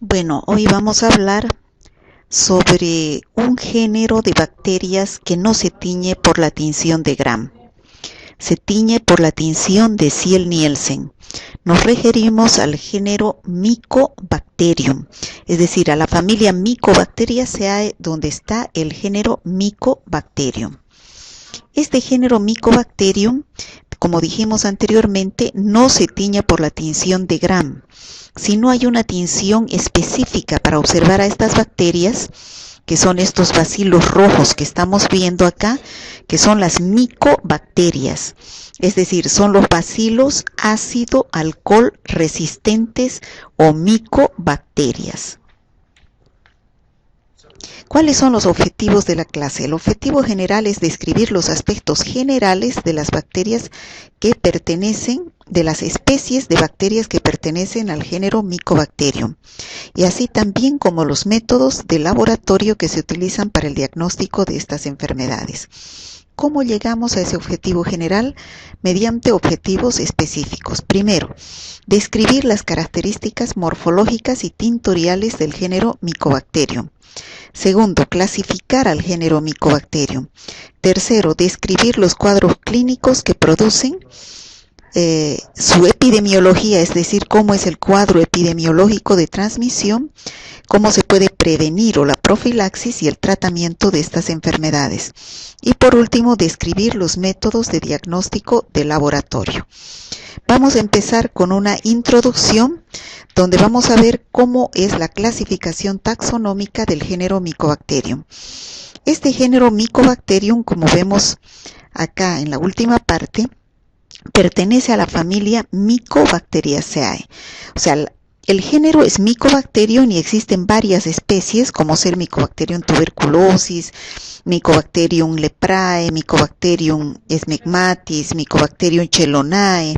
Bueno, hoy vamos a hablar sobre un género de bacterias que no se tiñe por la tinción de Gram. Se tiñe por la tinción de Ziel-Nielsen. Nos referimos al género Mycobacterium, es decir, a la familia Mycobacteriaceae, donde está el género Mycobacterium. Este género Mycobacterium, como dijimos anteriormente, no se tiñe por la tinción de Gram. Si no hay una tinción específica para observar a estas bacterias, que son estos bacilos rojos que estamos viendo acá, que son las micobacterias, es decir, son los bacilos ácido-alcohol resistentes o micobacterias. ¿Cuáles son los objetivos de la clase? El objetivo general es describir los aspectos generales de las bacterias que pertenecen, de las especies de bacterias que pertenecen al género Mycobacterium, y así también como los métodos de laboratorio que se utilizan para el diagnóstico de estas enfermedades. ¿Cómo llegamos a ese objetivo general? Mediante objetivos específicos. Primero, describir las características morfológicas y tintoriales del género Mycobacterium. Segundo, clasificar al género Mycobacterium. Tercero, describir los cuadros clínicos que producen su epidemiología, es decir, cómo es el cuadro epidemiológico de transmisión, cómo se puede prevenir o la profilaxis y el tratamiento de estas enfermedades. Y por último, describir los métodos de diagnóstico de laboratorio. Vamos a empezar con una introducción donde vamos a ver cómo es la clasificación taxonómica del género Mycobacterium. Este género Mycobacterium, como vemos acá en la última parte, pertenece a la familia Mycobacteriaceae. O sea, el género es Mycobacterium y existen varias especies, como ser Mycobacterium tuberculosis, Mycobacterium leprae, Mycobacterium smegmatis, Mycobacterium chelonae,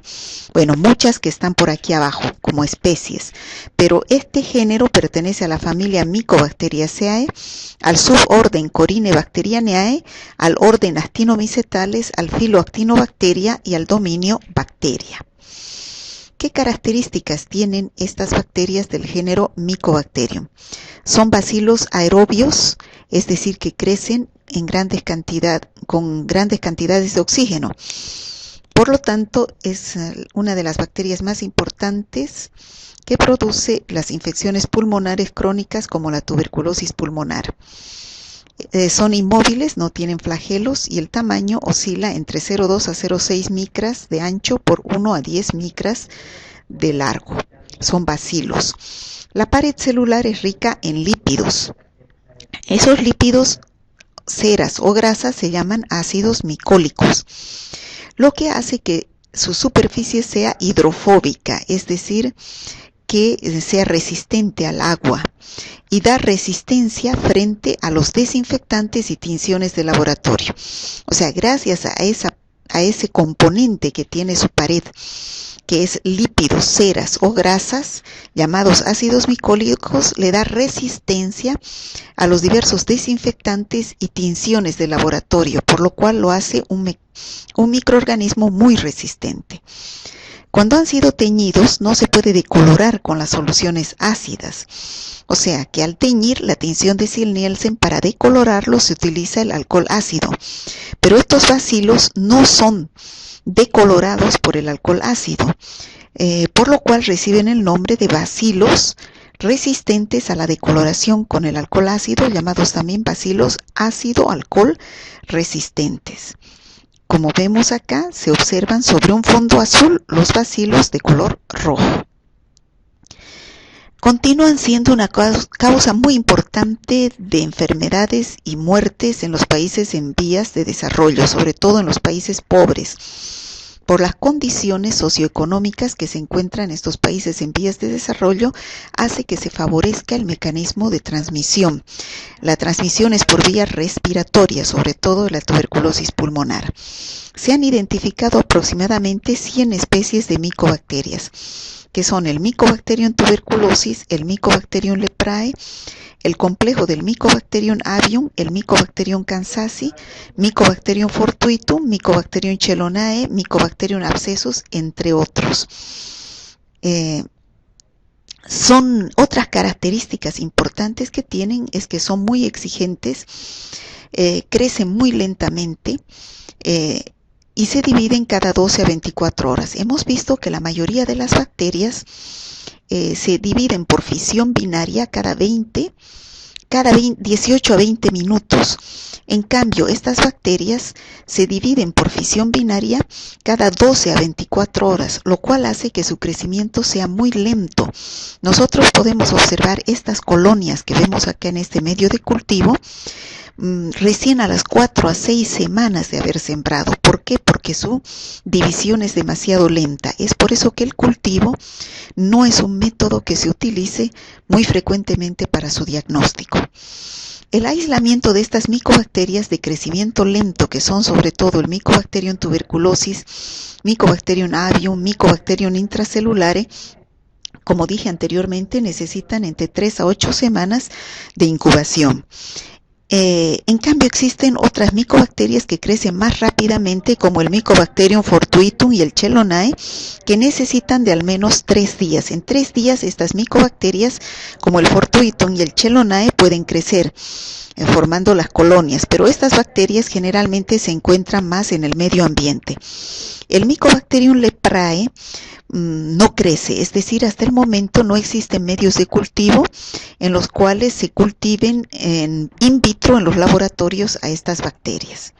bueno, muchas que están por aquí abajo como especies, pero este género pertenece a la familia Mycobacteriaceae, al suborden Corynebacterianae, al orden Actinomycetales, al filo Actinobacteria y al dominio Bacteria. ¿Qué características tienen estas bacterias del género Mycobacterium? Son bacilos aerobios, es decir, que crecen en con grandes cantidades de oxígeno. Por lo tanto, es una de las bacterias más importantes que produce las infecciones pulmonares crónicas como la tuberculosis pulmonar. Son inmóviles, no tienen flagelos y el tamaño oscila entre 0,2 a 0,6 micras de ancho por 1 a 10 micras de largo. Son bacilos. La pared celular es rica en lípidos. Esos lípidos, ceras o grasas, se llaman ácidos micólicos, lo que hace que su superficie sea hidrofóbica, es decir, que sea resistente al agua y da resistencia frente a los desinfectantes y tinciones de laboratorio. O sea, gracias a ese componente que tiene su pared, que es lípidos, ceras o grasas, llamados ácidos micólicos, le da resistencia a los diversos desinfectantes y tinciones de laboratorio, por lo cual lo hace un microorganismo muy resistente. Cuando han sido teñidos, no se puede decolorar con las soluciones ácidas. O sea, que al teñir la tinción de Ziel-Nielsen, para decolorarlo se utiliza el alcohol ácido. Pero estos bacilos no son decolorados por el alcohol ácido, por lo cual reciben el nombre de bacilos resistentes a la decoloración con el alcohol ácido, llamados también bacilos ácido-alcohol resistentes. Como vemos acá, se observan sobre un fondo azul los bacilos de color rojo. Continúan siendo una causa muy importante de enfermedades y muertes en los países en vías de desarrollo, sobre todo en los países pobres, por las condiciones socioeconómicas que se encuentran en estos países en vías de desarrollo, hace que se favorezca el mecanismo de transmisión. La transmisión es por vía respiratoria, sobre todo la tuberculosis pulmonar. Se han identificado aproximadamente 100 especies de micobacterias, que son el Mycobacterium tuberculosis, el Mycobacterium leprae, el complejo del Mycobacterium avium, el Mycobacterium kansasi, Mycobacterium fortuitum, Mycobacterium chelonae, Mycobacterium abscessus, entre otros. Son otras características importantes que tienen, es que son muy exigentes, crecen muy lentamente, y se dividen cada 12 a 24 horas. Hemos visto que la mayoría de las bacterias se dividen por fisión binaria cada 18 a 20 minutos. En cambio, estas bacterias se dividen por fisión binaria cada 12 a 24 horas, lo cual hace que su crecimiento sea muy lento. Nosotros podemos observar estas colonias que vemos acá en este medio de cultivo recién a las 4 a 6 semanas de haber sembrado. ¿Por qué? Porque su división es demasiado lenta. Es por eso que el cultivo no es un método que se utilice muy frecuentemente para su diagnóstico. El aislamiento de estas micobacterias de crecimiento lento, que son sobre todo el Mycobacterium tuberculosis, Mycobacterium avium, Mycobacterium intracelulare, como dije anteriormente, necesitan entre 3 a 8 semanas de incubación. En cambio, existen otras micobacterias que crecen más rápidamente, como el Mycobacterium fortuitum y el Chelonae, que necesitan de al menos 3 días. En 3 días, estas micobacterias, como el fortuitum y el Chelonae, pueden crecer, formando las colonias, pero estas bacterias generalmente se encuentran más en el medio ambiente. El Mycobacterium leprae no crece, es decir, hasta el momento no existen medios de cultivo en los cuales se cultiven in vitro en los laboratorios a estas bacterias.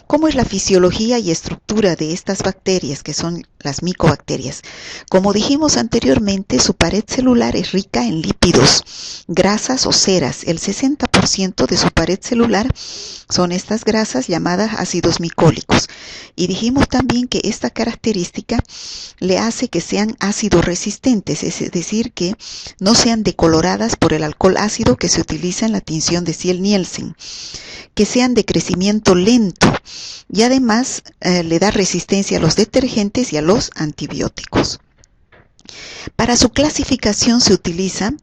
¿Cómo es la fisiología y estructura de estas bacterias, que son las micobacterias? Como dijimos anteriormente, su pared celular es rica en lípidos, grasas o ceras. El 60% de su pared celular son estas grasas llamadas ácidos micólicos. Y dijimos también que esta característica le hace que sean ácido resistentes, es decir, que no sean decoloradas por el alcohol ácido que se utiliza en la tinción de Ziel-Nielsen, que sean de crecimiento lento, y además le da resistencia a los detergentes y a los antibióticos. Para su clasificación se utiliza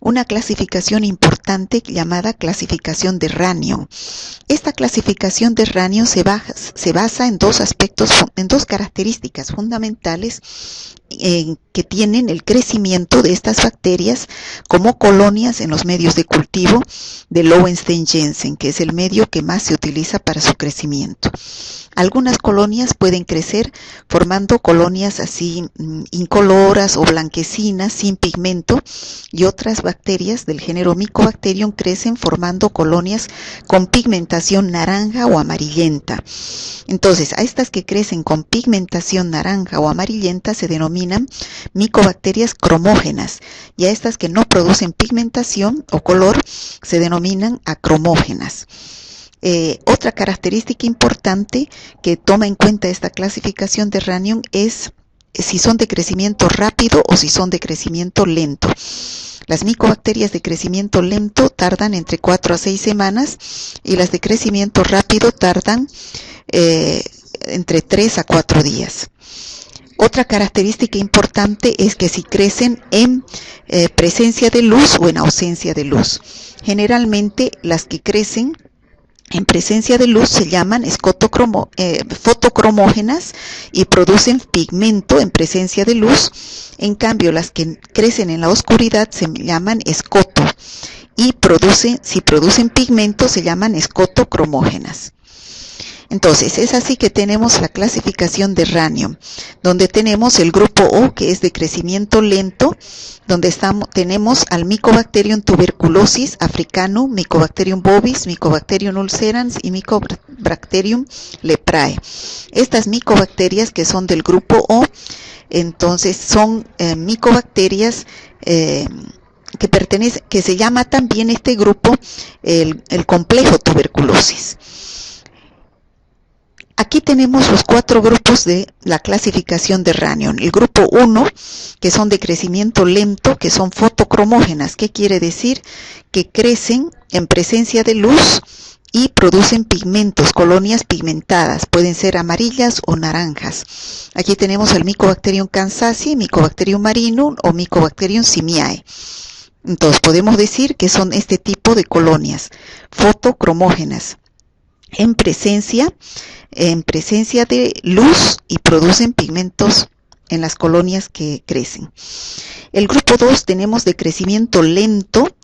una clasificación importante llamada clasificación de Ranion. Esta clasificación de Ranion se basa en dos aspectos, en dos características fundamentales que tienen el crecimiento de estas bacterias como colonias en los medios de cultivo de Lowenstein-Jensen, que es el medio que más se utiliza para su crecimiento. Algunas colonias pueden crecer formando colonias así incoloras o blanquecinas sin pigmento, y otras bacterias del género Mycobacterium crecen formando colonias con pigmentación naranja o amarillenta. Entonces, a estas que crecen con pigmentación naranja o amarillenta se denominan micobacterias cromógenas, y a estas que no producen pigmentación o color se denominan acromógenas. Otra característica importante que toma en cuenta esta clasificación de Ranion es si son de crecimiento rápido o si son de crecimiento lento. Las micobacterias de crecimiento lento tardan entre 4 a 6 semanas y las de crecimiento rápido tardan entre 3 a 4 días. Otra característica importante es que si crecen en presencia de luz o en ausencia de luz. Generalmente las que crecen en presencia de luz se llaman fotocromógenas y producen pigmento en presencia de luz. En cambio, las que crecen en la oscuridad se llaman escoto, y si producen pigmento se llaman escotocromógenas. Entonces, es así que tenemos la clasificación de Ranion, donde tenemos el grupo O, que es de crecimiento lento, donde tenemos al Mycobacterium tuberculosis africanum, Mycobacterium bovis, Mycobacterium ulcerans y Mycobacterium leprae. Estas micobacterias que son del grupo O, entonces son micobacterias que se llama también este grupo el complejo tuberculosis. Aquí tenemos los 4 grupos de la clasificación de Ranion. El grupo 1, que son de crecimiento lento, que son fotocromógenas. ¿Qué quiere decir? Que crecen en presencia de luz y producen pigmentos, colonias pigmentadas. Pueden ser amarillas o naranjas. Aquí tenemos el Mycobacterium kansasi, Mycobacterium marinum o Mycobacterium simiae. Entonces podemos decir que son este tipo de colonias fotocromógenas en presencia de luz y producen pigmentos en las colonias que crecen. El grupo 2 tenemos de crecimiento lento,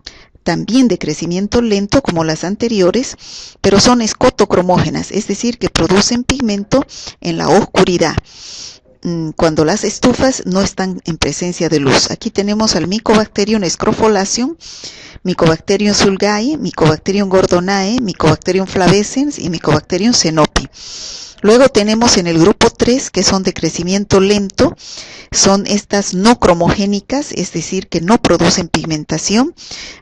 también de crecimiento lento como las anteriores, pero son escotocromógenas, es decir, que producen pigmento en la oscuridad, cuando las estufas no están en presencia de luz. Aquí tenemos al Mycobacterium scrofolaceum, Mycobacterium sulgae, Mycobacterium gordonae, Mycobacterium flavescens y Mycobacterium cenopi. Luego tenemos en el grupo 3, que son de crecimiento lento, son estas no cromogénicas, es decir, que no producen pigmentación.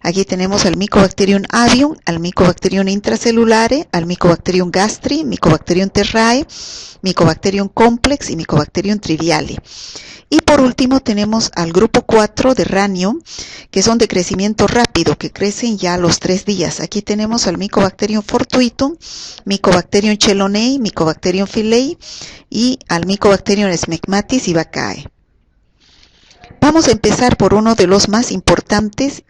Aquí tenemos al Mycobacterium avium, al Mycobacterium intracelulare, al Mycobacterium gastri, Mycobacterium terrae, Mycobacterium complex y Mycobacterium triviale. Y por último tenemos al grupo 4 de Rhanium, que son de crecimiento rápido, que crecen ya a los 3 días. Aquí tenemos al Mycobacterium fortuitum, Mycobacterium chelonae, Mycobacterium filei y al Mycobacterium smegmatis y vaccae. Vamos a empezar por uno de los más importantes,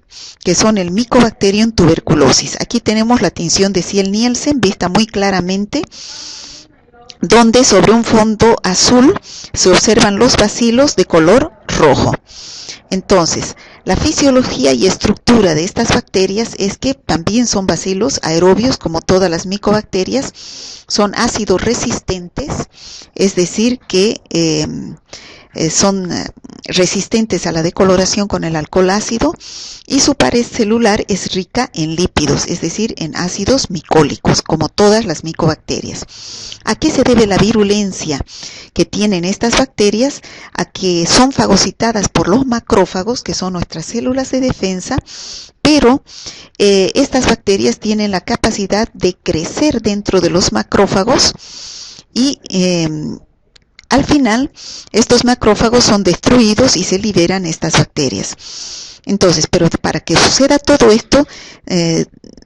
que son el Mycobacterium tuberculosis. Aquí tenemos la tinción de Ciel-Nielsen vista muy claramente, donde sobre un fondo azul se observan los bacilos de color rojo. Entonces, la fisiología y estructura de estas bacterias es que también son bacilos aerobios, como todas las micobacterias, son ácido resistentes, es decir, que son resistentes a la decoloración con el alcohol ácido, y su pared celular es rica en lípidos, es decir, en ácidos micólicos, como todas las micobacterias. ¿A qué se debe la virulencia que tienen estas bacterias? A que son fagocitadas por los macrófagos, que son nuestras células de defensa, pero estas bacterias tienen la capacidad de crecer dentro de los macrófagos y al final, estos macrófagos son destruidos y se liberan estas bacterias. Entonces, pero para que suceda todo esto,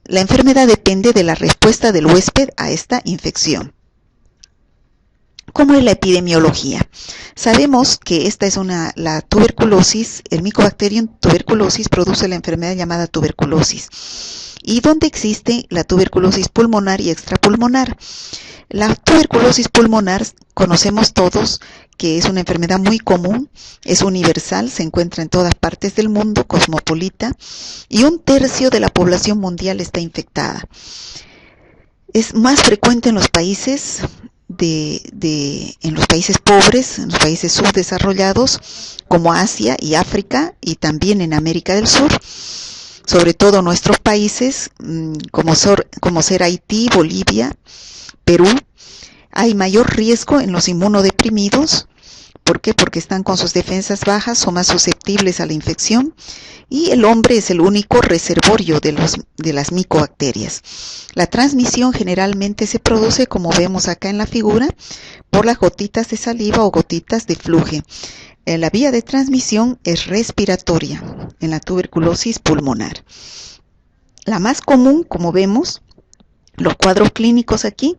la enfermedad depende de la respuesta del huésped a esta infección. ¿Cómo es la epidemiología? Sabemos que esta es la tuberculosis, el Mycobacterium tuberculosis produce la enfermedad llamada tuberculosis. ¿Y dónde existe la tuberculosis pulmonar y extrapulmonar? La tuberculosis pulmonar conocemos todos que es una enfermedad muy común, es universal, se encuentra en todas partes del mundo, cosmopolita, y 1/3 de la población mundial está infectada. Es más frecuente en los países en los países pobres, en los países subdesarrollados, como Asia y África, y también en América del Sur. Sobre todo nuestros países, como ser Haití, Bolivia, Perú, hay mayor riesgo en los inmunodeprimidos. ¿Por qué? Porque están con sus defensas bajas, son más susceptibles a la infección, y el hombre es el único reservorio de las micobacterias. La transmisión generalmente se produce, como vemos acá en la figura, por las gotitas de saliva o gotitas de flujo. La vía de transmisión es respiratoria en la tuberculosis pulmonar. La más común, como vemos, los cuadros clínicos aquí,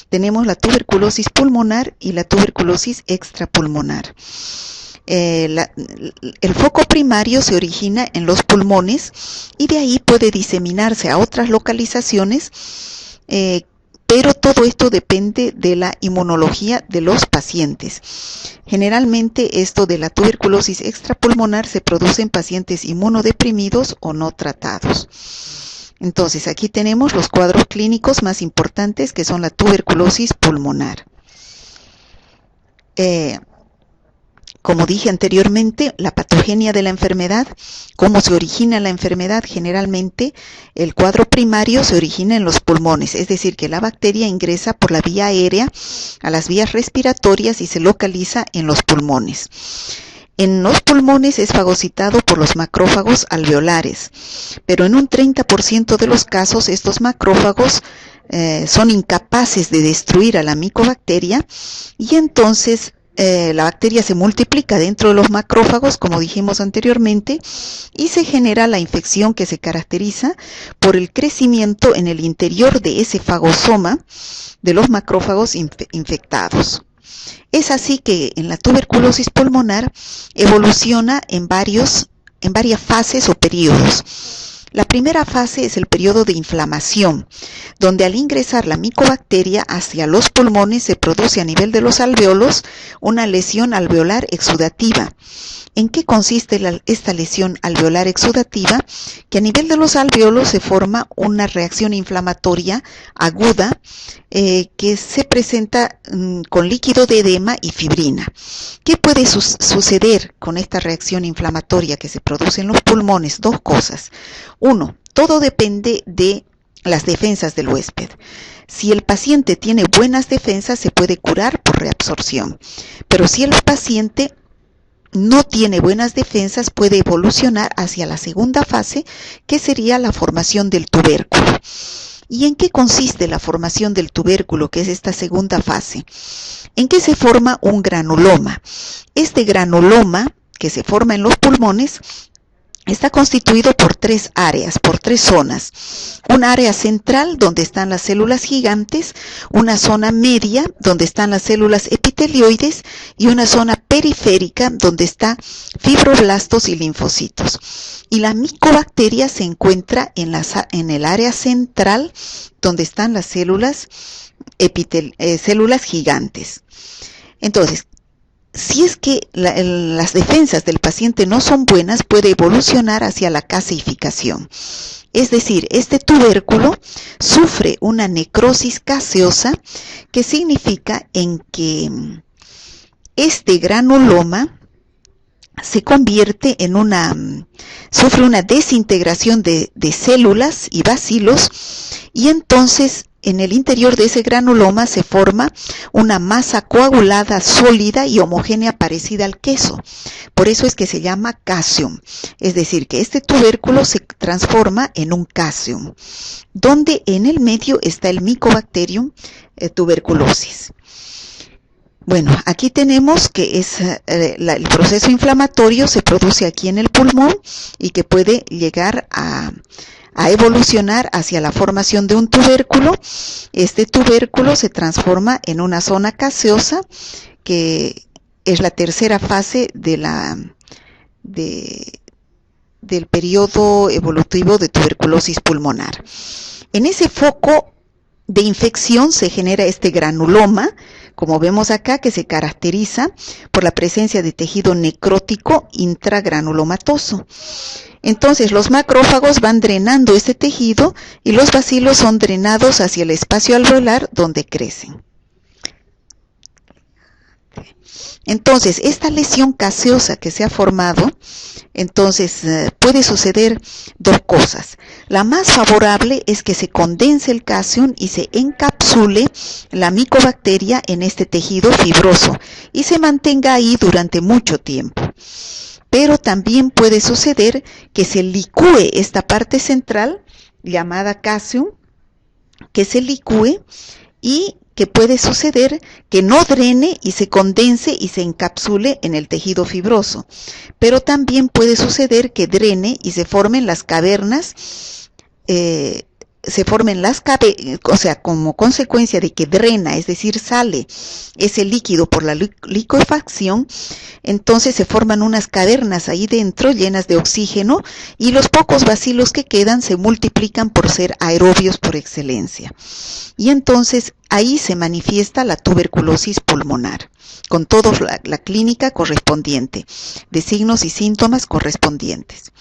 tenemos la tuberculosis pulmonar y la tuberculosis extrapulmonar. El foco primario se origina en los pulmones y de ahí puede diseminarse a otras localizaciones, pero todo esto depende de la inmunología de los pacientes. Generalmente esto de la tuberculosis extrapulmonar se produce en pacientes inmunodeprimidos o no tratados. Entonces, aquí tenemos los cuadros clínicos más importantes, que son la tuberculosis pulmonar. Como dije anteriormente, la patogenia de la enfermedad, cómo se origina la enfermedad. Generalmente el cuadro primario se origina en los pulmones, es decir, que la bacteria ingresa por la vía aérea a las vías respiratorias y se localiza en los pulmones. En los pulmones es fagocitado por los macrófagos alveolares, pero en un 30% de los casos estos macrófagos son incapaces de destruir a la micobacteria, y entonces la bacteria se multiplica dentro de los macrófagos, como dijimos anteriormente, y se genera la infección, que se caracteriza por el crecimiento en el interior de ese fagosoma de los macrófagos infectados. Es así que en la tuberculosis pulmonar evoluciona en varias fases o periodos. La primera fase es el periodo de inflamación, donde al ingresar la micobacteria hacia los pulmones se produce a nivel de los alveolos una lesión alveolar exudativa. ¿En qué consiste esta lesión alveolar exudativa? Que a nivel de los alveolos se forma una reacción inflamatoria aguda que se presenta con líquido de edema y fibrina. ¿Qué puede suceder con esta reacción inflamatoria que se produce en los pulmones? Dos cosas. Uno, todo depende de las defensas del huésped. Si el paciente tiene buenas defensas, se puede curar por reabsorción. Pero si el paciente no tiene buenas defensas, puede evolucionar hacia la segunda fase, que sería la formación del tubérculo. ¿Y en qué consiste la formación del tubérculo, que es esta segunda fase? En que se forma un granuloma. Este granuloma, que se forma en los pulmones, está constituido por tres áreas, por tres zonas. Un área central donde están las células gigantes, una zona media donde están las células epitelioides y una zona periférica donde están fibroblastos y linfocitos. Y la micobacteria se encuentra en el área central donde están las células gigantes. Entonces, si es que las defensas del paciente no son buenas, puede evolucionar hacia la caseificación. Es decir, este tubérculo sufre una necrosis caseosa, que significa en que este granuloma se convierte en sufre una desintegración de células y bacilos, y entonces en el interior de ese granuloma se forma una masa coagulada, sólida y homogénea parecida al queso. Por eso es que se llama casium. Es decir, que este tubérculo se transforma en un casium, donde en el medio está el Mycobacterium tuberculosis. Bueno, aquí tenemos que el proceso inflamatorio se produce aquí en el pulmón y que puede llegar a evolucionar hacia la formación de un tubérculo. Este tubérculo se transforma en una zona caseosa, que es la tercera fase del periodo evolutivo de tuberculosis pulmonar. En ese foco de infección se genera este granuloma, como vemos acá, que se caracteriza por la presencia de tejido necrótico intragranulomatoso. Entonces los macrófagos van drenando este tejido y los bacilos son drenados hacia el espacio alveolar donde crecen. Entonces, esta lesión caseosa que se ha formado, entonces puede suceder dos cosas. La más favorable es que se condense el casium y se encapsule la micobacteria en este tejido fibroso y se mantenga ahí durante mucho tiempo. Pero también puede suceder que se licúe esta parte central, llamada casium, que se licúe, y que puede suceder que no drene y se condense y se encapsule en el tejido fibroso. Pero también puede suceder que drene y se formen las cavernas, o sea, como consecuencia de que drena, es decir, sale ese líquido por la licuefacción, entonces se forman unas cavernas ahí dentro llenas de oxígeno y los pocos bacilos que quedan se multiplican por ser aerobios por excelencia. Y entonces ahí se manifiesta la tuberculosis pulmonar, con toda la clínica correspondiente, de signos y síntomas correspondientes.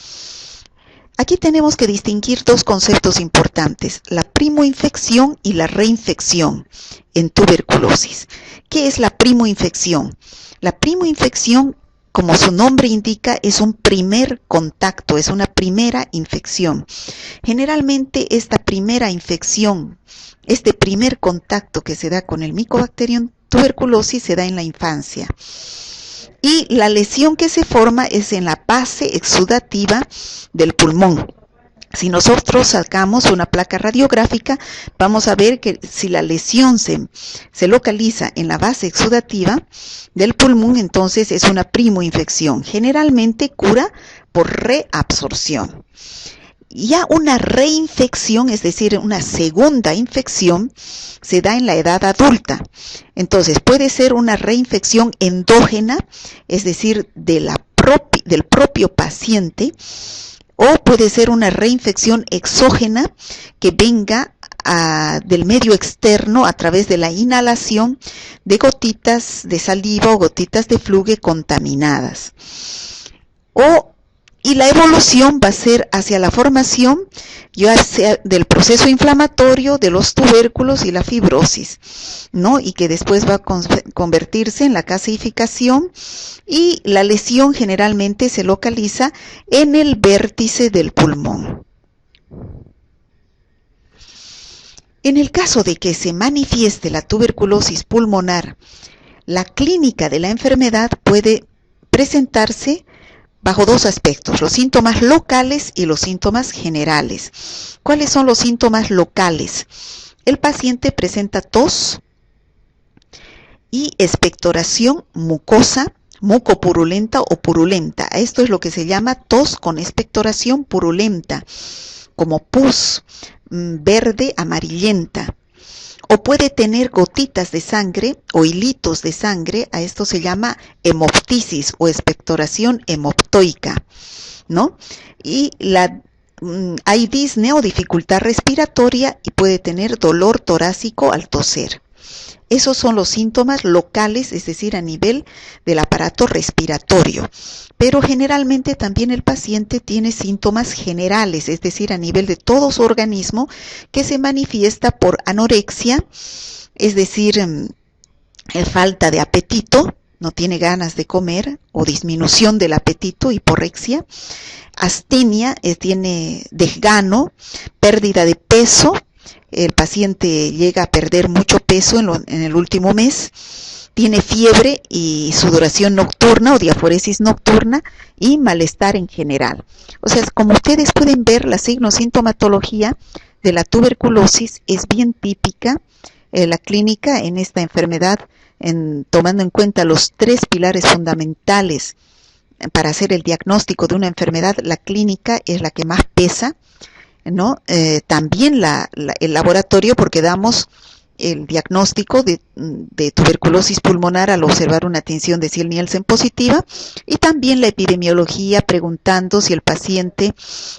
Aquí tenemos que distinguir dos conceptos importantes, la primoinfección y la reinfección en tuberculosis. ¿Qué es la primoinfección? La primoinfección, como su nombre indica, es un primer contacto, es una primera infección. Generalmente esta primera infección, este primer contacto que se da con el Mycobacterium tuberculosis se da en la infancia. Y la lesión que se forma es en la base exudativa del pulmón. Si nosotros sacamos una placa radiográfica, vamos a ver que si la lesión se localiza en la base exudativa del pulmón, entonces es una primoinfección. Generalmente cura por reabsorción. Ya una reinfección, es decir, una segunda infección, se da en la edad adulta. Entonces puede ser una reinfección endógena, es decir, del propio paciente, o puede ser una reinfección exógena que venga del medio externo a través de la inhalación de gotitas de saliva o gotitas de fluge contaminadas. Y la evolución va a ser hacia la formación ya sea del proceso inflamatorio de los tubérculos y la fibrosis, ¿no? Y que después va a convertirse en la calcificación, y la lesión generalmente se localiza en el vértice del pulmón. En el caso de que se manifieste la tuberculosis pulmonar, la clínica de la enfermedad puede presentarse bajo dos aspectos: los síntomas locales y los síntomas generales. ¿Cuáles son los síntomas locales? El paciente presenta tos y expectoración mucosa, mucopurulenta o purulenta. Esto es lo que se llama tos con expectoración purulenta, como pus verde amarillenta. O puede tener gotitas de sangre o hilitos de sangre. A esto se llama hemoptisis o expectoración hemoptoica, ¿no? Y hay disnea o dificultad respiratoria, y puede tener dolor torácico al toser. Esos son los síntomas locales, es decir, a nivel del aparato respiratorio. Pero generalmente también el paciente tiene síntomas generales, es decir, a nivel de todo su organismo, que se manifiesta por anorexia, es decir, falta de apetito, no tiene ganas de comer, o disminución del apetito, hiporexia, astenia, tiene desgano, pérdida de peso. El paciente llega a perder mucho peso en el último mes, tiene fiebre y sudoración nocturna o diaforesis nocturna, y malestar en general. O sea, como ustedes pueden ver, la signosintomatología de la tuberculosis es bien típica. La clínica en esta enfermedad, tomando en cuenta los tres pilares fundamentales para hacer el diagnóstico de una enfermedad, la clínica es la que más pesa, ¿no? También el laboratorio, porque damos el diagnóstico de tuberculosis pulmonar al observar una tinción de Ziel-Nielsen positiva, y también la epidemiología, preguntando si el paciente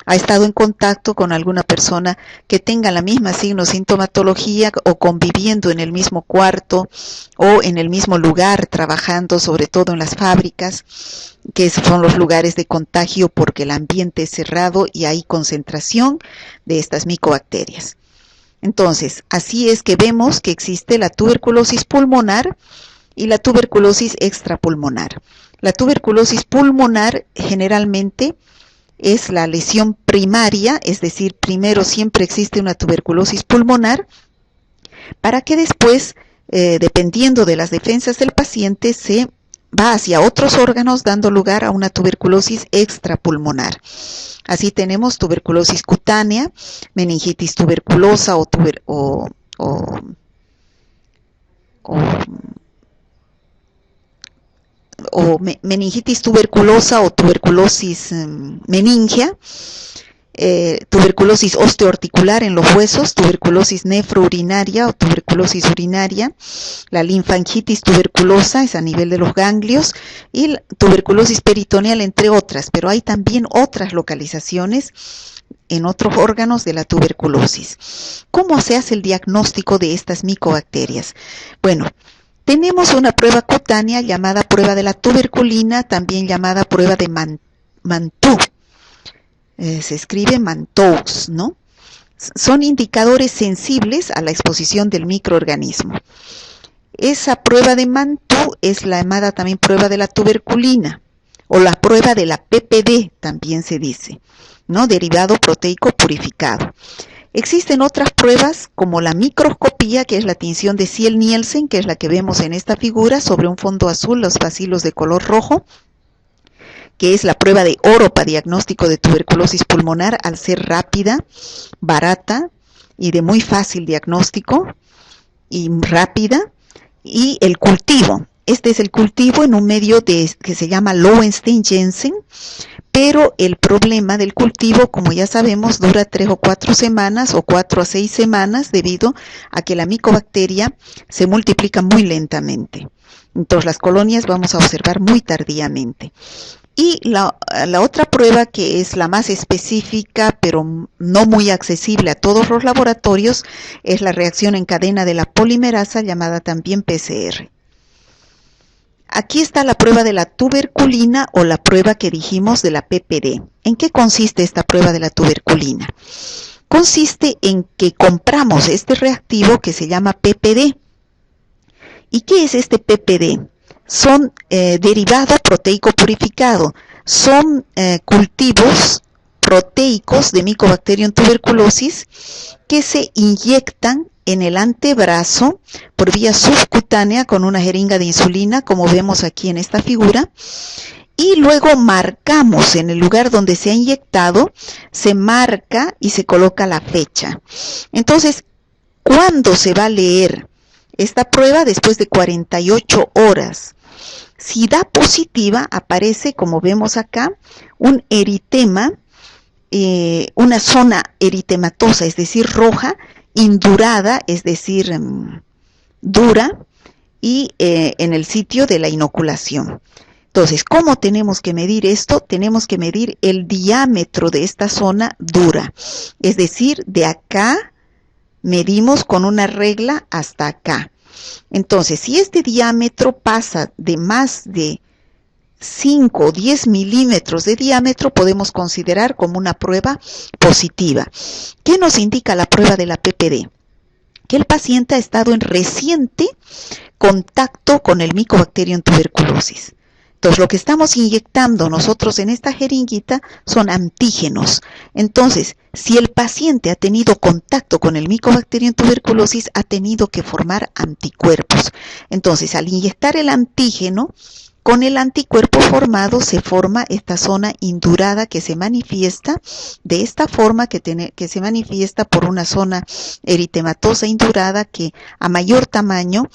ha estado en contacto con alguna persona que tenga la misma signo-sintomatología, o conviviendo en el mismo cuarto o en el mismo lugar, trabajando sobre todo en las fábricas, que son los lugares de contagio porque el ambiente es cerrado y hay concentración de estas micobacterias. Entonces, así es que vemos que existe la tuberculosis pulmonar y la tuberculosis extrapulmonar. La tuberculosis pulmonar generalmente es la lesión primaria, es decir, primero siempre existe una tuberculosis pulmonar, para que después, dependiendo de las defensas del paciente, se va hacia otros órganos, dando lugar a una tuberculosis extrapulmonar. Así tenemos tuberculosis cutánea, meningitis tuberculosa o meningitis tuberculosa o tuberculosis meningia, tuberculosis osteoarticular en los huesos, tuberculosis nefrourinaria o tuberculosis urinaria, la linfangitis tuberculosa es a nivel de los ganglios, y la tuberculosis peritoneal, entre otras. Pero hay también otras localizaciones en otros órganos de la tuberculosis. ¿Cómo se hace el diagnóstico de estas micobacterias? Bueno, tenemos una prueba cutánea llamada prueba de la tuberculina, también llamada prueba de Mantoux. Se escribe Mantoux, ¿no? Son indicadores sensibles a la exposición del microorganismo. Esa prueba de Mantoux es la llamada también prueba de la tuberculina, o la prueba de la PPD, también se dice, ¿no? Derivado proteico purificado. Existen otras pruebas como la microscopía, que es la tinción de Ziel-Nielsen, que es la que vemos en esta figura, sobre un fondo azul, los bacilos de color rojo, que es la prueba de oro para diagnóstico de tuberculosis pulmonar, al ser rápida, barata y de muy fácil diagnóstico y rápida. Y el cultivo, este es el cultivo en un medio que se llama Lowenstein-Jensen, pero el problema del cultivo, como ya sabemos, dura 3 o 4 semanas o 4 a 6 semanas, debido a que la micobacteria se multiplica muy lentamente. Entonces las colonias vamos a observar muy tardíamente. Y la otra prueba, que es la más específica, pero no muy accesible a todos los laboratorios, es la reacción en cadena de la polimerasa, llamada también PCR. Aquí está la prueba de la tuberculina, o la prueba que dijimos de la PPD. ¿En qué consiste esta prueba de la tuberculina? Consiste en que compramos este reactivo que se llama PPD. ¿Y qué es este PPD? Son derivado proteico purificado. Son cultivos proteicos de Mycobacterium tuberculosis que se inyectan en el antebrazo por vía subcutánea con una jeringa de insulina, como vemos aquí en esta figura, y luego marcamos en el lugar donde se ha inyectado, se marca y se coloca la fecha. Entonces, ¿cuándo se va a leer esta prueba? Después de 48 horas. Si da positiva, aparece, como vemos acá, un eritema, una zona eritematosa, es decir, roja, indurada, es decir, dura, y en el sitio de la inoculación. Entonces, ¿cómo tenemos que medir esto? Tenemos que medir el diámetro de esta zona dura, es decir, de acá medimos con una regla hasta acá. Entonces, si este diámetro pasa de más de 5 o 10 milímetros de diámetro, podemos considerar como una prueba positiva. ¿Qué nos indica la prueba de la PPD? Que el paciente ha estado en reciente contacto con el Mycobacterium tuberculosis. Entonces, lo que estamos inyectando nosotros en esta jeringuita son antígenos. Entonces, si el paciente ha tenido contacto con el Mycobacterium tuberculosis, ha tenido que formar anticuerpos. Entonces, al inyectar el antígeno, con el anticuerpo formado se forma esta zona indurada que se manifiesta de esta forma, que se manifiesta por una zona eritematosa indurada que a mayor tamaño,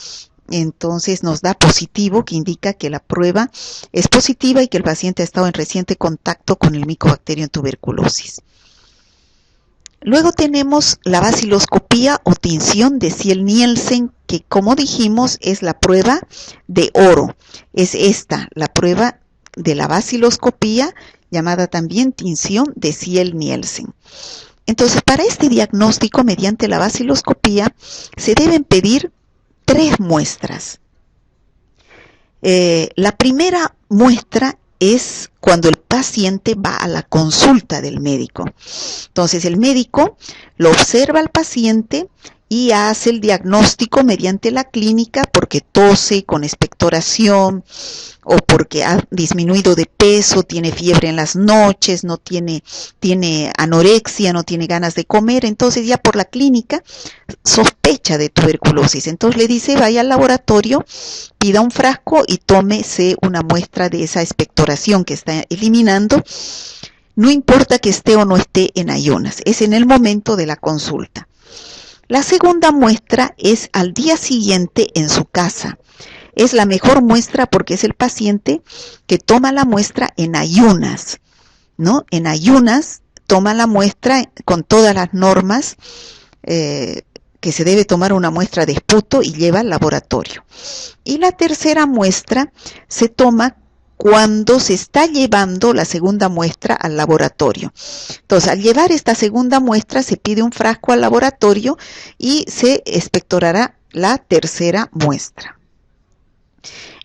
entonces nos da positivo, que indica que la prueba es positiva y que el paciente ha estado en reciente contacto con el Mycobacterium tuberculosis. Luego tenemos la baciloscopía o tinción de Ziel-Nielsen, que, como dijimos, es la prueba de oro. Es esta, la prueba de la baciloscopía, llamada también tinción de Ziel-Nielsen. Entonces, para este diagnóstico, mediante la baciloscopía, se deben pedir 3 muestras. La primera muestra es cuando el paciente va a la consulta del médico. Entonces, el médico lo observa al paciente y hace el diagnóstico mediante la clínica, porque tose con expectoración o porque ha disminuido de peso, tiene fiebre en las noches, tiene anorexia, no tiene ganas de comer. Entonces, ya por la clínica sospecha de tuberculosis. Entonces le dice, vaya al laboratorio, pida un frasco y tómese una muestra de esa expectoración que está eliminando. No importa que esté o no esté en ayunas, es en el momento de la consulta. La segunda muestra es al día siguiente en su casa. Es la mejor muestra porque es el paciente que toma la muestra en ayunas, ¿no? En ayunas toma la muestra con todas las normas que se debe tomar una muestra de esputo y lleva al laboratorio. Y la tercera muestra se toma cuando se está llevando la segunda muestra al laboratorio. Entonces, al llevar esta segunda muestra, se pide un frasco al laboratorio y se expectorará la tercera muestra.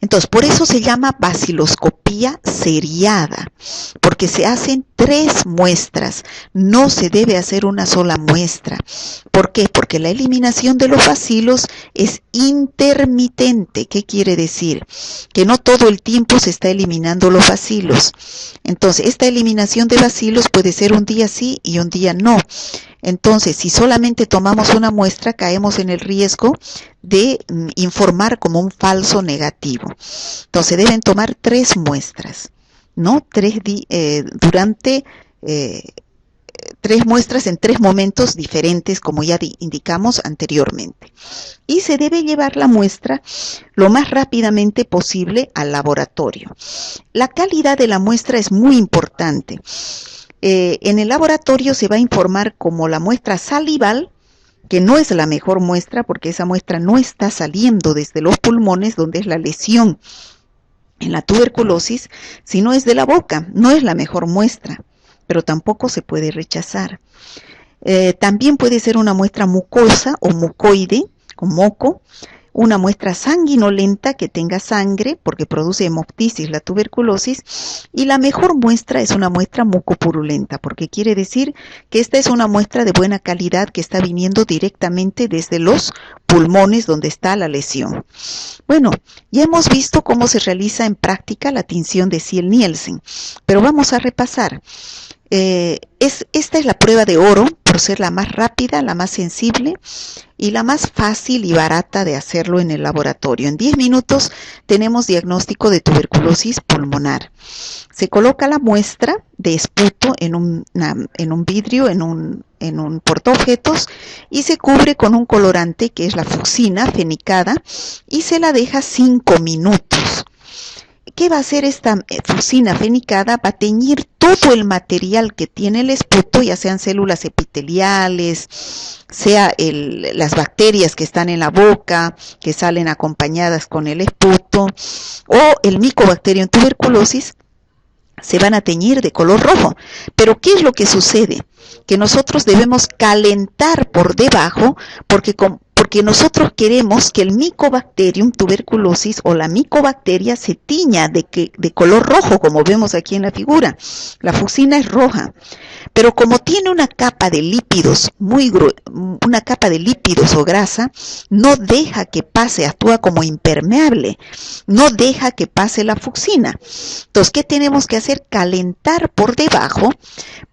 Entonces, por eso se llama baciloscopía seriada, porque se hacen 3 muestras, no se debe hacer una sola muestra. ¿Por qué? Porque la eliminación de los bacilos es intermitente. ¿Qué quiere decir? Que no todo el tiempo se está eliminando los bacilos. Entonces, esta eliminación de bacilos puede ser un día sí y un día no. Entonces, si solamente tomamos una muestra, caemos en el riesgo de informar como un falso negativo. Entonces, deben tomar 3 muestras, ¿no? 3 muestras en 3 momentos diferentes, como ya indicamos anteriormente. Y se debe llevar la muestra lo más rápidamente posible al laboratorio. La calidad de la muestra es muy importante. En el laboratorio se va a informar como la muestra salival, que no es la mejor muestra porque esa muestra no está saliendo desde los pulmones, donde es la lesión en la tuberculosis, si no es de la boca, no es la mejor muestra, pero tampoco se puede rechazar. También puede ser una muestra mucosa o mucoide, con moco, una muestra sanguinolenta que tenga sangre, porque produce hemoptisis la tuberculosis, y la mejor muestra es una muestra mucopurulenta, porque quiere decir que esta es una muestra de buena calidad que está viniendo directamente desde los pulmones donde está la lesión. Bueno, ya hemos visto cómo se realiza en práctica la tinción de Ziel-Nielsen, pero vamos a repasar. Esta es la prueba de oro por ser la más rápida, la más sensible y la más fácil y barata de hacerlo en el laboratorio. En 10 minutos tenemos diagnóstico de tuberculosis pulmonar. Se coloca la muestra de esputo en un vidrio, en un portaobjetos, y se cubre con un colorante que es la fucsina fenicada y se la deja 5 minutos. ¿Qué va a hacer esta fucsina fenicada? Va a teñir todo el material que tiene el esputo, ya sean células epiteliales, sea las bacterias que están en la boca, que salen acompañadas con el esputo, o el Mycobacterium tuberculosis, se van a teñir de color rojo. Pero ¿qué es lo que sucede? Que nosotros debemos calentar por debajo, porque nosotros queremos que el Mycobacterium tuberculosis o la micobacteria se tiña de color rojo, como vemos aquí en la figura. La fucsina es roja, pero como tiene una capa de lípidos una capa de lípidos o grasa, no deja que pase, actúa como impermeable, no deja que pase la fucsina. Entonces, ¿qué tenemos que hacer? Calentar por debajo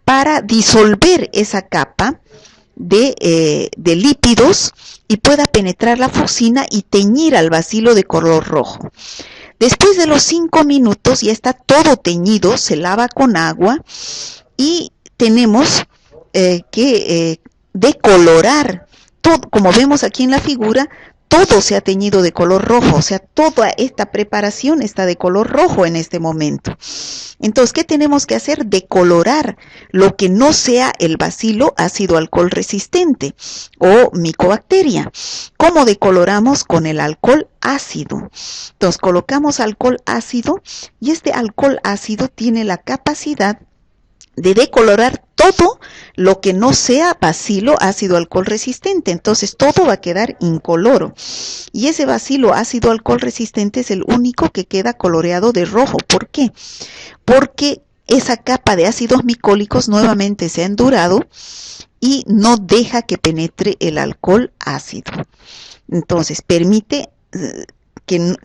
para disolver esa capa de lípidos y pueda penetrar la fucsina y teñir al bacilo de color rojo. Después de los 5 minutos ya está todo teñido, se lava con agua y tenemos que decolorar todo, como vemos aquí en la figura. Todo se ha teñido de color rojo, o sea, toda esta preparación está de color rojo en este momento. Entonces, ¿qué tenemos que hacer? Decolorar lo que no sea el bacilo ácido alcohol resistente o micobacteria. ¿Cómo decoloramos? Con el alcohol ácido. Entonces, colocamos alcohol ácido y este alcohol ácido tiene la capacidad de decolorar todo lo que no sea bacilo ácido alcohol resistente. Entonces todo va a quedar incoloro. Y ese bacilo ácido alcohol resistente es el único que queda coloreado de rojo. ¿Por qué? Porque esa capa de ácidos micólicos nuevamente se ha endurado y no deja que penetre el alcohol ácido. Entonces permite que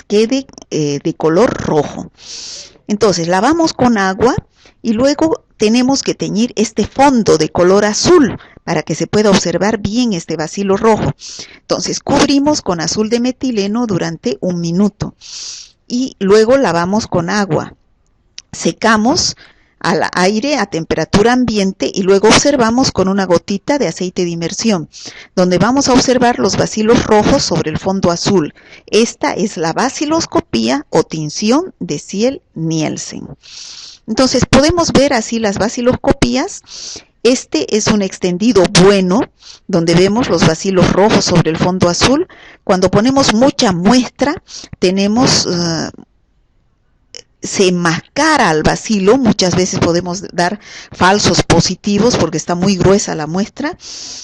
quede de color rojo. Entonces lavamos con agua y luego tenemos que teñir este fondo de color azul para que se pueda observar bien este bacilo rojo. Entonces cubrimos con azul de metileno durante 1 minuto y luego lavamos con agua. Secamos al aire a temperatura ambiente y luego observamos con una gotita de aceite de inmersión, donde vamos a observar los bacilos rojos sobre el fondo azul. Esta es la baciloscopía o tinción de Ziel-Nielsen. Entonces podemos ver así las baciloscopías. Este es un extendido bueno, donde vemos los bacilos rojos sobre el fondo azul. Cuando ponemos mucha muestra, tenemos se enmascara al bacilo. Muchas veces podemos dar falsos positivos porque está muy gruesa la muestra,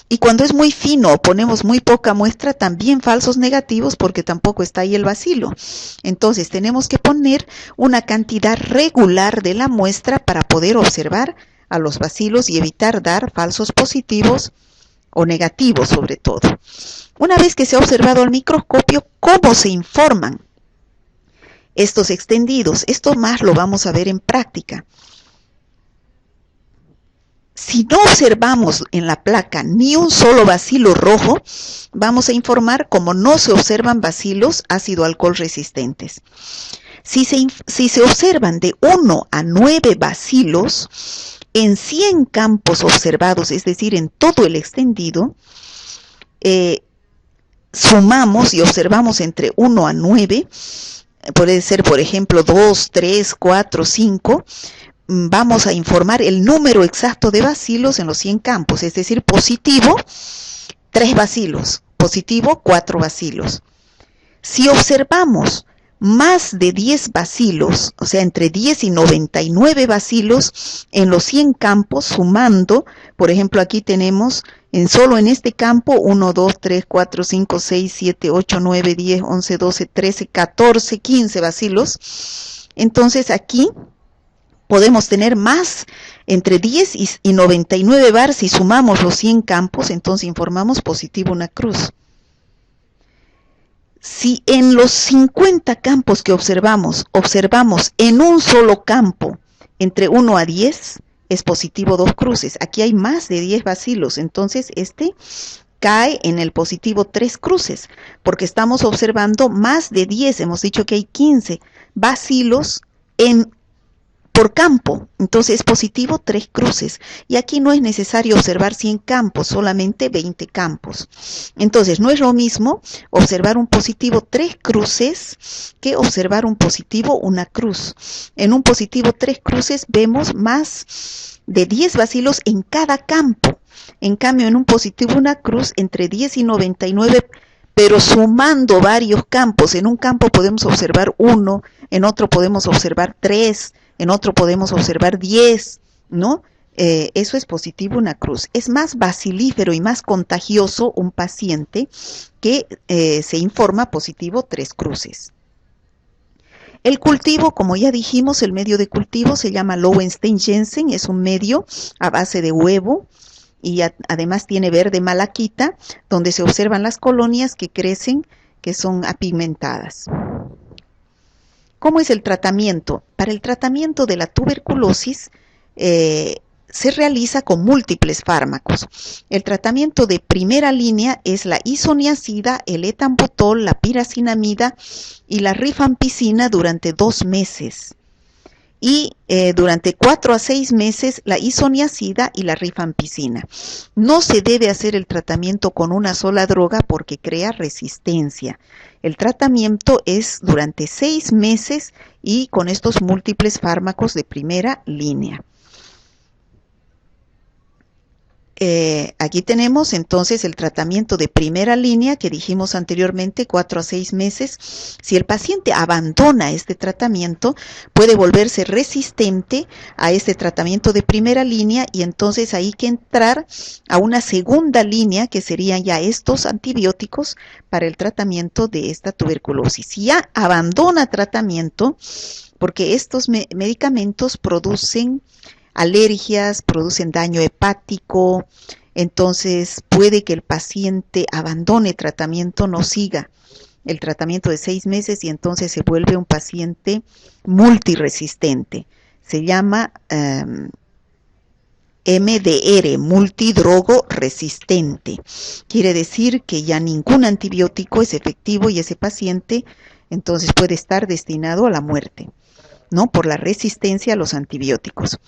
y cuando es muy fino o ponemos muy poca muestra, también falsos negativos porque tampoco está ahí el bacilo. Entonces tenemos que poner una cantidad regular de la muestra para poder observar a los bacilos y evitar dar falsos positivos o negativos sobre todo. Una vez que se ha observado al microscopio, ¿cómo se informan estos extendidos? Esto más lo vamos a ver en práctica. Si no observamos en la placa ni un solo bacilo rojo, vamos a informar como no se observan bacilos ácido alcohol resistentes. Si se observan de 1 a 9 bacilos en 100 campos observados, es decir, en todo el extendido, sumamos y observamos entre 1 a 9, puede ser, por ejemplo, 2, 3, 4, 5, vamos a informar el número exacto de bacilos en los 100 campos, es decir, positivo, 3 bacilos, positivo, 4 bacilos. Si observamos más de 10 bacilos, o sea, entre 10 y 99 bacilos en los 100 campos, sumando, por ejemplo, aquí tenemos solo en este campo 1, 2, 3, 4, 5, 6, 7, 8, 9, 10, 11, 12, 13, 14, 15 bacilos. Entonces aquí podemos tener más entre 10 y 99 bar. Si sumamos los 100 campos, entonces informamos positivo una cruz. Si en los 50 campos que observamos en un solo campo entre 1 a 10, es positivo 2 cruces. Aquí hay más de 10 bacilos, entonces este cae en el positivo 3 cruces, porque estamos observando más de 10, hemos dicho que hay 15 bacilos por campo, entonces es positivo 3 cruces, y aquí no es necesario observar 100 campos, solamente 20 campos. Entonces no es lo mismo observar un positivo 3 cruces que observar un positivo una cruz. En un positivo 3 cruces vemos más de 10 bacilos en cada campo. En cambio, en un positivo una cruz entre 10 y 99, pero sumando varios campos. En un campo podemos observar 1, en otro podemos observar 3, en otro podemos observar 10, ¿no? Eso es positivo una cruz. Es más bacilífero y más contagioso un paciente que se informa positivo 3 cruces. El cultivo, como ya dijimos, el medio de cultivo se llama Lowenstein-Jensen, es un medio a base de huevo y además tiene verde malaquita, donde se observan las colonias que crecen, que son apigmentadas. ¿Cómo es el tratamiento? Para el tratamiento de la tuberculosis se realiza con múltiples fármacos. El tratamiento de primera línea es la isoniazida, el etambutol, la piracinamida y la rifampicina durante 2 meses. Y durante 4 a 6 meses la isoniazida y la rifampicina. No se debe hacer el tratamiento con una sola droga porque crea resistencia. El tratamiento es durante 6 meses y con estos múltiples fármacos de primera línea. Aquí tenemos entonces el tratamiento de primera línea que dijimos anteriormente, 4 a 6 meses. Si el paciente abandona este tratamiento, puede volverse resistente a este tratamiento de primera línea y entonces hay que entrar a una segunda línea que serían ya estos antibióticos para el tratamiento de esta tuberculosis. Si ya abandona tratamiento, porque estos medicamentos producen alergias, producen daño hepático, entonces puede que el paciente abandone tratamiento, no siga el tratamiento de 6 meses y entonces se vuelve un paciente multiresistente. Se llama MDR, multidrogo resistente. Quiere decir que ya ningún antibiótico es efectivo y ese paciente entonces puede estar destinado a la muerte, ¿no? Por la resistencia a los antibióticos.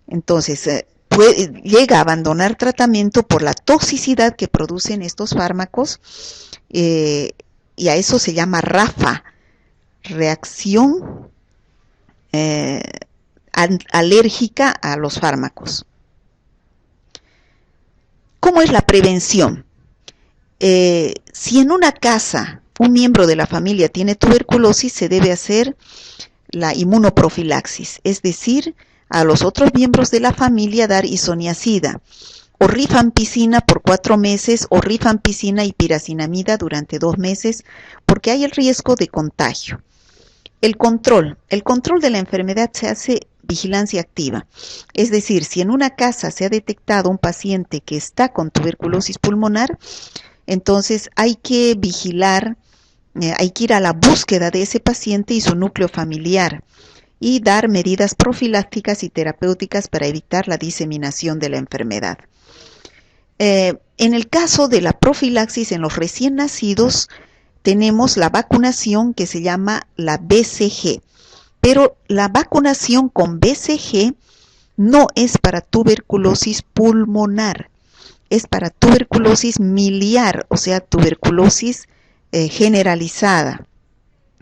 Entonces, llega a abandonar tratamiento por la toxicidad que producen estos fármacos y a eso se llama RAFA, reacción alérgica a los fármacos. ¿Cómo es la prevención? Si en una casa un miembro de la familia tiene tuberculosis, se debe hacer la inmunoprofilaxis, es decir, a los otros miembros de la familia dar isoniazida o rifampicina por 4 meses o rifampicina y piracinamida durante 2 meses porque hay el riesgo de contagio. El control de la enfermedad se hace vigilancia activa, es decir, si en una casa se ha detectado un paciente que está con tuberculosis pulmonar, entonces hay que vigilar, hay que ir a la búsqueda de ese paciente y su núcleo familiar y dar medidas profilácticas y terapéuticas para evitar la diseminación de la enfermedad. En el caso de la profilaxis en los recién nacidos, tenemos la vacunación que se llama la BCG, pero la vacunación con BCG no es para tuberculosis pulmonar, es para tuberculosis miliar, o sea, tuberculosis generalizada.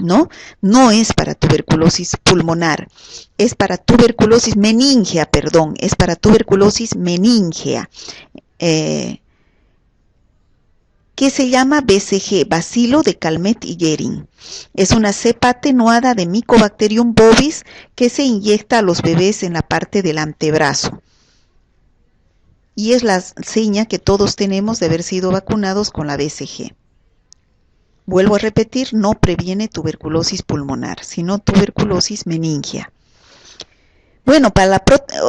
¿No? No es para tuberculosis pulmonar, es para tuberculosis meningea, es para tuberculosis meningea, que que se llama BCG, Bacilo de Calmette y Guerin. Es una cepa atenuada de Mycobacterium bovis que se inyecta a los bebés en la parte del antebrazo. Y es la seña que todos tenemos de haber sido vacunados con la BCG. Vuelvo a repetir, no previene tuberculosis pulmonar, sino tuberculosis meningia. Bueno, para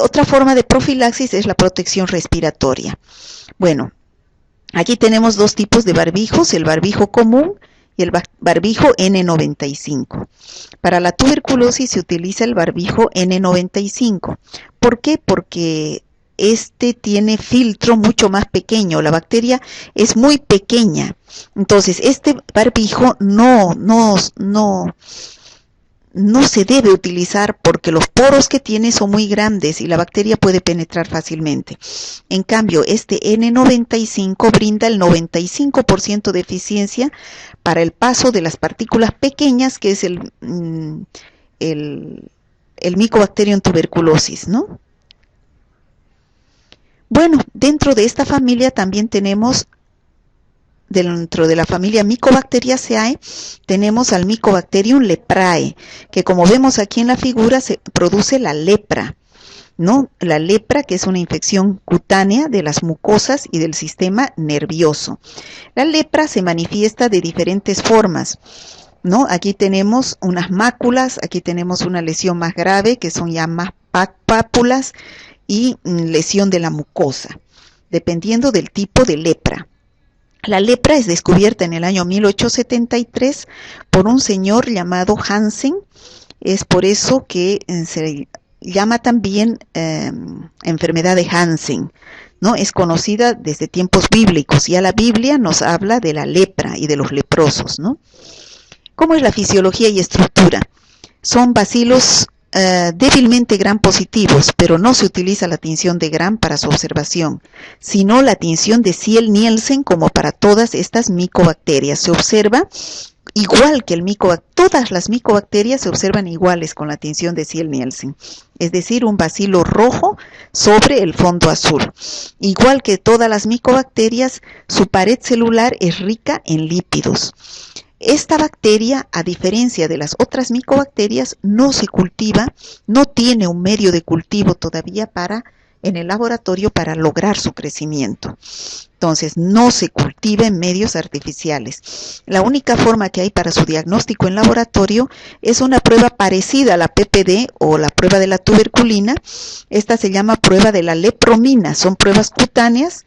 otra forma de profilaxis es la protección respiratoria. Bueno, aquí tenemos dos tipos de barbijos, el barbijo común y el barbijo N95. Para la tuberculosis se utiliza el barbijo N95. ¿Por qué? Porque este tiene filtro mucho más pequeño, la bacteria es muy pequeña. Entonces, este barbijo no se debe utilizar porque los poros que tiene son muy grandes y la bacteria puede penetrar fácilmente. En cambio, este N95 brinda el 95% de eficiencia para el paso de las partículas pequeñas, que es el Mycobacterium tuberculosis, ¿no? Bueno, dentro de esta familia también tenemos, dentro de la familia Mycobacteriaceae, tenemos al Mycobacterium leprae, que como vemos aquí en la figura, se produce la lepra, ¿no? La lepra, que es una infección cutánea de las mucosas y del sistema nervioso. La lepra se manifiesta de diferentes formas, ¿no? Aquí tenemos unas máculas, aquí tenemos una lesión más grave, que son ya más pápulas, y lesión de la mucosa, dependiendo del tipo de lepra. La lepra es descubierta en el año 1873 por un señor llamado Hansen. Es por eso que se llama también enfermedad de Hansen, ¿no? Es conocida desde tiempos bíblicos. Ya la Biblia nos habla de la lepra y de los leprosos, ¿no? ¿Cómo es la fisiología y estructura? Son bacilos débilmente gram positivos, pero no se utiliza la tinción de gram para su observación, sino la tinción de Ziel-Nielsen como para todas estas micobacterias. Se observa igual que todas las micobacterias se observan iguales con la tinción de Ziel-Nielsen, es decir, un bacilo rojo sobre el fondo azul. Igual que todas las micobacterias, su pared celular es rica en lípidos. Esta bacteria, a diferencia de las otras micobacterias, no se cultiva, no tiene un medio de cultivo todavía en el laboratorio para lograr su crecimiento. Entonces, no se cultiva en medios artificiales. La única forma que hay para su diagnóstico en laboratorio es una prueba parecida a la PPD o la prueba de la tuberculina. Esta se llama prueba de la lepromina. Son pruebas cutáneas,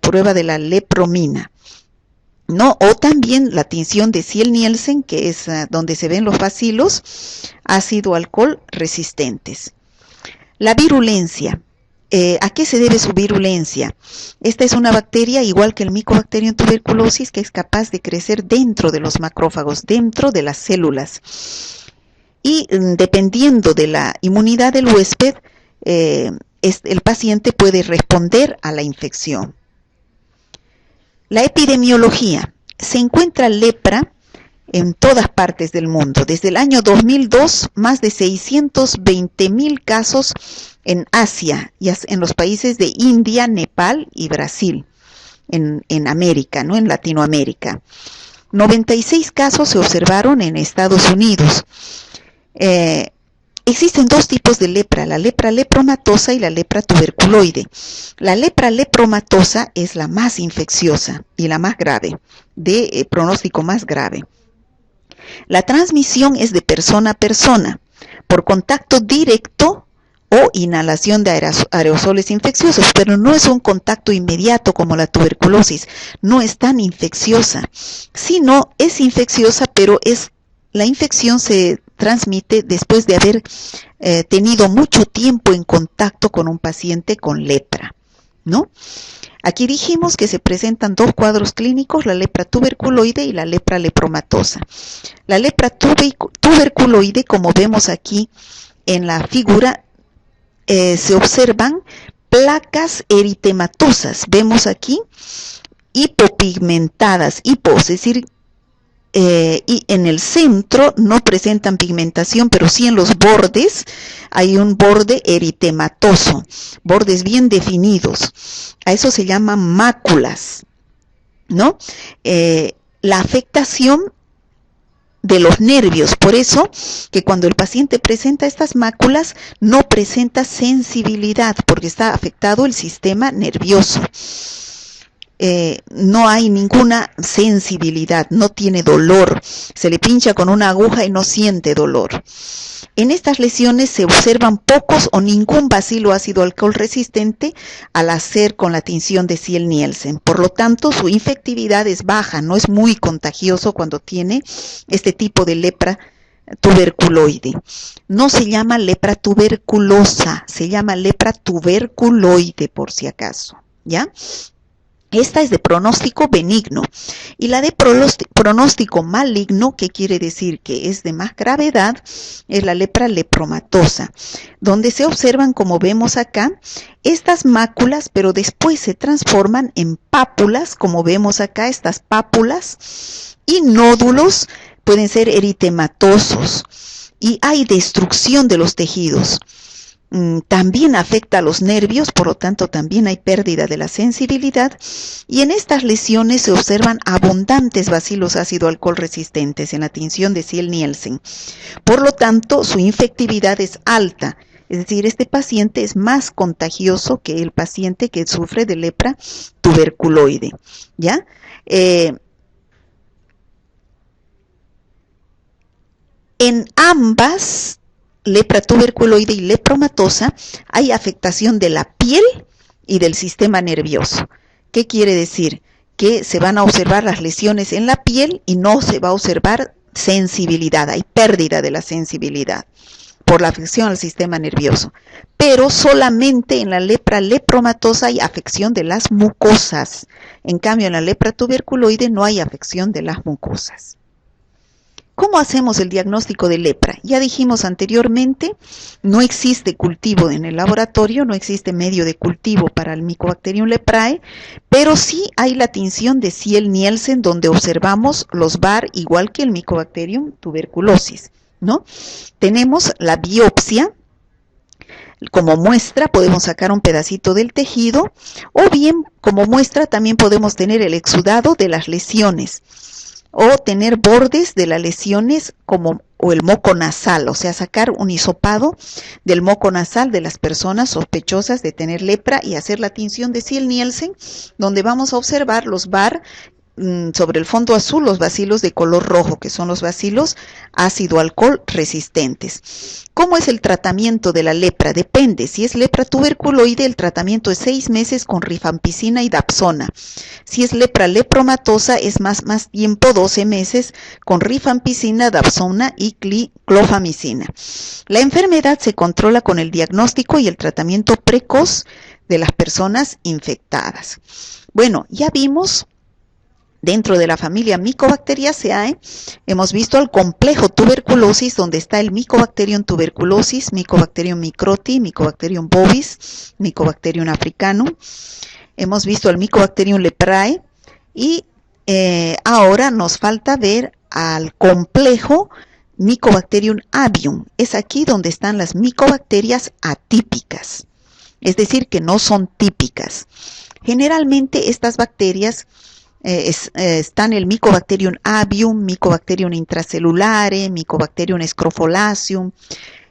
prueba de la lepromina, ¿no? O también la tinción de Ziel-Nielsen, que es donde se ven los bacilos ácido-alcohol resistentes. La virulencia. ¿A qué se debe su virulencia? Esta es una bacteria, igual que el Mycobacterium tuberculosis, que es capaz de crecer dentro de los macrófagos, dentro de las células. Y dependiendo de la inmunidad del huésped, el paciente puede responder a la infección. La epidemiología. Se encuentra lepra en todas partes del mundo. Desde el año 2002, más de 620,000 casos en Asia, y en los países de India, Nepal y Brasil, en América, ¿no? En Latinoamérica. 96 casos se observaron en Estados Unidos. Existen dos tipos de lepra, la lepra lepromatosa y la lepra tuberculoide. La lepra lepromatosa es la más infecciosa y la más grave, de pronóstico más grave. La transmisión es de persona a persona, por contacto directo o inhalación de aerosoles infecciosos, pero no es un contacto inmediato como la tuberculosis, no es tan infecciosa, sino es infecciosa, pero la infección se transmite después de haber tenido mucho tiempo en contacto con un paciente con lepra, ¿no? Aquí dijimos que se presentan dos cuadros clínicos, la lepra tuberculoide y la lepra lepromatosa. La lepra tuberculoide, como vemos aquí en la figura, se observan placas eritematosas. Vemos aquí hipopigmentadas, es decir, y en el centro no presentan pigmentación, pero sí en los bordes hay un borde eritematoso, bordes bien definidos. A eso se llaman máculas, ¿no? La afectación de los nervios, por eso que cuando el paciente presenta estas máculas no presenta sensibilidad, porque está afectado el sistema nervioso. No hay ninguna sensibilidad, no tiene dolor, se le pincha con una aguja y no siente dolor. En estas lesiones se observan pocos o ningún bacilo ácido alcohol resistente al hacer con la tinción de Ziel-Nielsen. Por lo tanto, su infectividad es baja, no es muy contagioso cuando tiene este tipo de lepra tuberculoide. No se llama lepra tuberculosa, se llama lepra tuberculoide por si acaso, ¿ya? Esta es de pronóstico benigno y la de pronóstico maligno, que quiere decir que es de más gravedad, es la lepra lepromatosa, donde se observan, como vemos acá, estas máculas, pero después se transforman en pápulas, como vemos acá, estas pápulas, y nódulos pueden ser eritematosos y hay destrucción de los tejidos. También afecta a los nervios, por lo tanto también hay pérdida de la sensibilidad, y en estas lesiones se observan abundantes bacilos ácido alcohol resistentes en la tinción de Ziel-Nielsen. Por lo tanto, su infectividad es alta, es decir, este paciente es más contagioso que el paciente que sufre de lepra tuberculoide, ¿ya? En ambas, lepra tuberculoide y lepromatosa, hay afectación de la piel y del sistema nervioso. ¿Qué quiere decir? Que se van a observar las lesiones en la piel y no se va a observar sensibilidad, hay pérdida de la sensibilidad por la afección al sistema nervioso. Pero solamente en la lepra lepromatosa hay afección de las mucosas. En cambio, en la lepra tuberculoide no hay afección de las mucosas. ¿Cómo hacemos el diagnóstico de lepra? Ya dijimos anteriormente, no existe cultivo en el laboratorio, no existe medio de cultivo para el Mycobacterium leprae, pero sí hay la tinción de Ziel-Nielsen donde observamos los VAR igual que el Mycobacterium tuberculosis, ¿no? Tenemos la biopsia. Como muestra podemos sacar un pedacito del tejido, o bien como muestra también podemos tener el exudado de las lesiones, o tener bordes de las lesiones o el moco nasal, o sea, sacar un hisopado del moco nasal de las personas sospechosas de tener lepra y hacer la tinción de Ziel-Nielsen, donde vamos a observar los VAR sobre el fondo azul, los bacilos de color rojo, que son los bacilos ácido alcohol resistentes. ¿Cómo es el tratamiento de la lepra? Depende. Si es lepra tuberculoide, el tratamiento es 6 meses con rifampicina y dapsona. Si es lepra lepromatosa, es más tiempo, 12 meses con rifampicina, dapsona y clofamicina. La enfermedad se controla con el diagnóstico y el tratamiento precoz de las personas infectadas. Bueno, ya vimos. Dentro de la familia Mycobacteriaceae hemos visto al complejo tuberculosis, donde está el Mycobacterium tuberculosis, Mycobacterium microti, Mycobacterium bovis, Mycobacterium africanum. Hemos visto al Mycobacterium leprae y ahora nos falta ver al complejo Mycobacterium avium. Es aquí donde están las micobacterias atípicas, es decir, que no son típicas. Generalmente estas bacterias están el Mycobacterium avium, Mycobacterium intracelulare, Mycobacterium scrofolaceum.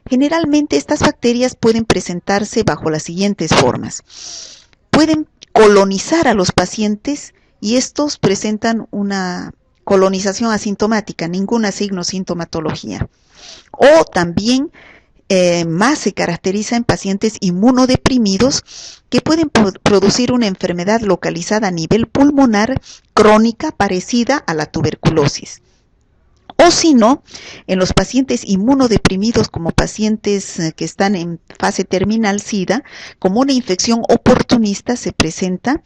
Generalmente estas bacterias pueden presentarse bajo las siguientes formas. Pueden colonizar a los pacientes y estos presentan una colonización asintomática, ninguna signo sintomatología. O también más se caracteriza en pacientes inmunodeprimidos que pueden producir una enfermedad localizada a nivel pulmonar crónica parecida a la tuberculosis. O si no, en los pacientes inmunodeprimidos como pacientes que están en fase terminal SIDA, como una infección oportunista se presenta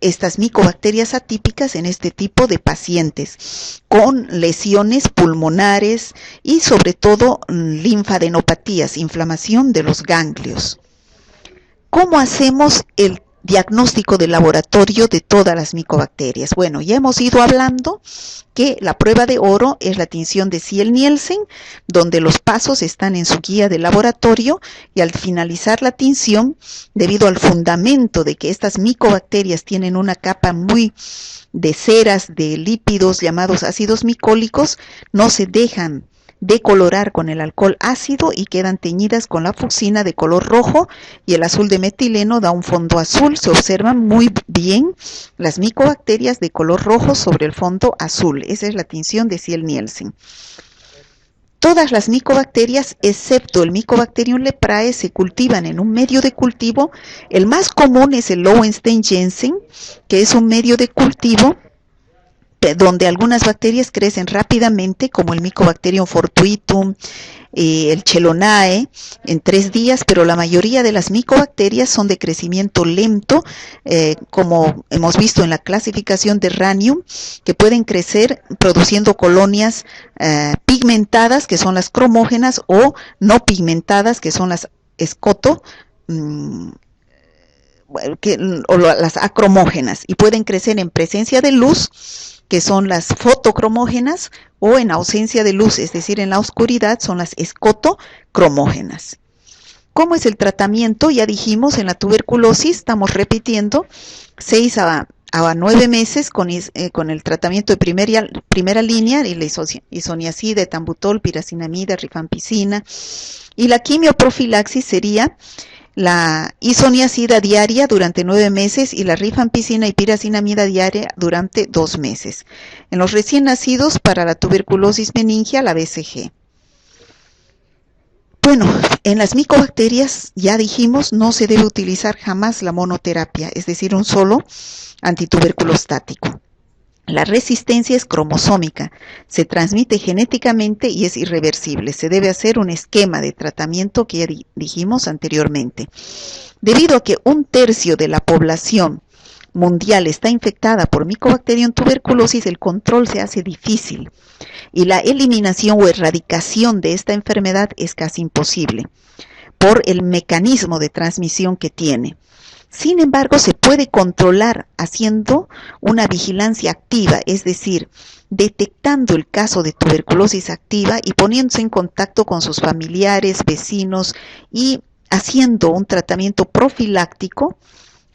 estas micobacterias atípicas en este tipo de pacientes con lesiones pulmonares y sobre todo linfadenopatías, inflamación de los ganglios. ¿Cómo hacemos el diagnóstico de laboratorio de todas las micobacterias. Bueno, ya hemos ido hablando que la prueba de oro es la tinción de Ziel-Nielsen, donde los pasos están en su guía de laboratorio, y al finalizar la tinción, debido al fundamento de que estas micobacterias tienen una capa muy de ceras de lípidos llamados ácidos micólicos, no se dejan decolorar con el alcohol ácido y quedan teñidas con la fucsina de color rojo, y el azul de metileno da un fondo azul. Se observan muy bien las micobacterias de color rojo sobre el fondo azul. Esa es la tinción de Ziel-Nielsen. Todas las micobacterias, excepto el Mycobacterium leprae, se cultivan en un medio de cultivo. El más común es el Lowenstein-Jensen, que es un medio de cultivo donde algunas bacterias crecen rápidamente, como el Mycobacterium fortuitum, el Chelonae, en 3 días, pero la mayoría de las micobacterias son de crecimiento lento, como hemos visto en la clasificación de Ranium, que pueden crecer produciendo colonias pigmentadas, que son las cromógenas, o no pigmentadas, que son las escoto, o las acromógenas, y pueden crecer en presencia de luz, que son las fotocromógenas, o en ausencia de luz, es decir, en la oscuridad, son las escotocromógenas. ¿Cómo es el tratamiento? Ya dijimos, en la tuberculosis, estamos repitiendo, 6 a 9 meses con el tratamiento de primera línea, y la isoniazida, etambutol, piracinamida, rifampicina, y la quimioprofilaxis sería la isoniazida diaria durante 9 meses y la rifampicina y piracinamida diaria durante 2 meses. En los recién nacidos, para la tuberculosis meningia, la BCG. Bueno, en las micobacterias, ya dijimos, no se debe utilizar jamás la monoterapia, es decir, un solo antituberculostático. La resistencia es cromosómica, se transmite genéticamente y es irreversible. Se debe hacer un esquema de tratamiento que ya dijimos anteriormente. Debido a que 1/3 de la población mundial está infectada por Mycobacterium tuberculosis, el control se hace difícil y la eliminación o erradicación de esta enfermedad es casi imposible por el mecanismo de transmisión que tiene. Sin embargo, se puede controlar haciendo una vigilancia activa, es decir, detectando el caso de tuberculosis activa y poniéndose en contacto con sus familiares, vecinos, y haciendo un tratamiento profiláctico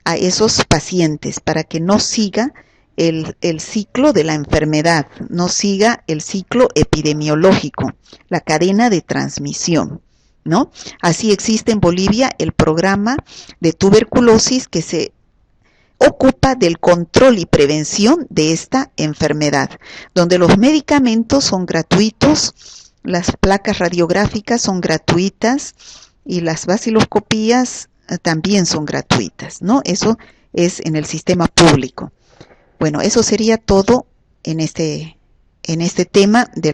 a esos pacientes para que no siga el ciclo de la enfermedad, no siga el ciclo epidemiológico, la cadena de transmisión, ¿no? Así existe en Bolivia el programa de tuberculosis que se ocupa del control y prevención de esta enfermedad, donde los medicamentos son gratuitos, las placas radiográficas son gratuitas y las baciloscopías también son gratuitas, ¿no? Eso es en el sistema público. Bueno, eso sería todo en este tema de